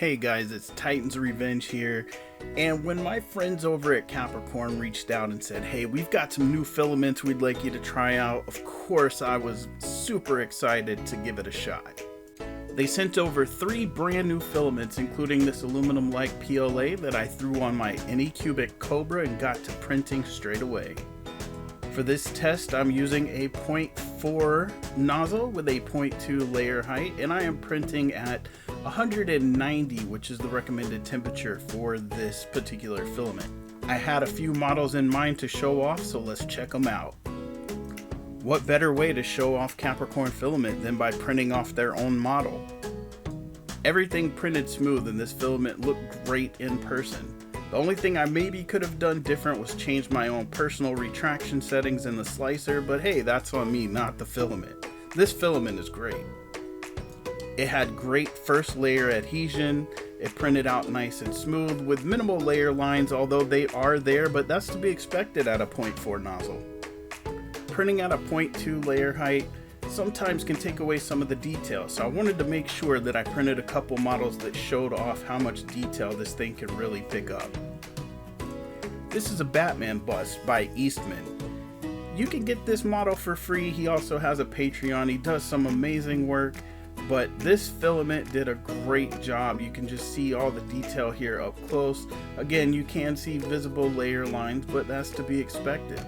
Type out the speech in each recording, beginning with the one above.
Hey guys, it's Titan's Revenge here, and when my friends over at Capricorn reached out and said, hey, we've got some new filaments we'd like you to try out, of course I was super excited to give it a shot. They sent over 3 brand new filaments, including this aluminum-like PLA that I threw on my Anycubic Cobra and got to printing straight away. For this test, I'm using a 0.4 nozzle with a 0.2 layer height, and I am printing at 190, which is the recommended temperature for this particular filament. I had a few models in mind to show off, so let's check them out. What better way to show off Capricorn filament than by printing off their own model? Everything printed smooth and this filament looked great in person. The only thing I maybe could have done different was change my own personal retraction settings in the slicer, but hey, that's on me, not the filament. This filament is great. It had great first layer adhesion, it printed out nice and smooth with minimal layer lines, although they are there, but that's to be expected at a 0.4 nozzle. Printing at a 0.2 layer height sometimes can take away some of the detail, so I wanted to make sure that I printed a couple models that showed off how much detail this thing can really pick up. This is a Batman bust by Eastman. You can get this model for free. He also has a Patreon. He does some amazing work, but this filament did a great job. You can just see all the detail here up close. Again, you can see visible layer lines, but that's to be expected.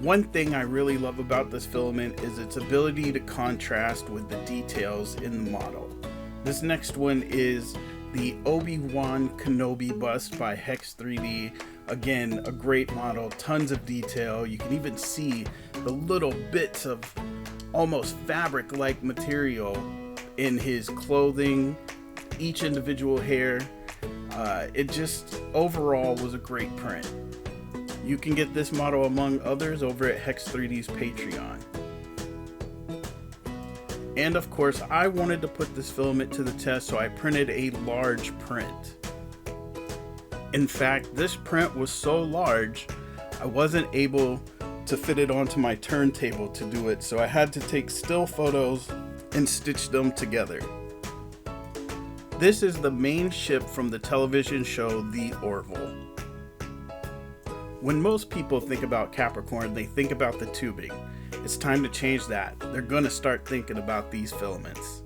One thing I really love about this filament is its ability to contrast with the details in the model. This next one is the Obi-Wan Kenobi bust by Hex 3D. Again, a great model, tons of detail. You can even see the little bits of almost fabric-like material in his clothing, each individual hair. It just overall was a great print. You can get this model among others over at Hex 3D's Patreon. And of course, I wanted to put this filament to the test, so I printed a large print. In fact, this print was so large, I wasn't able to fit it onto my turntable to do it, so I had to take still photos and stitch them together. This is the main ship from the television show The Orville. When most people think about Capricorn, they think about the tubing. It's time to change that. They're going to start thinking about these filaments.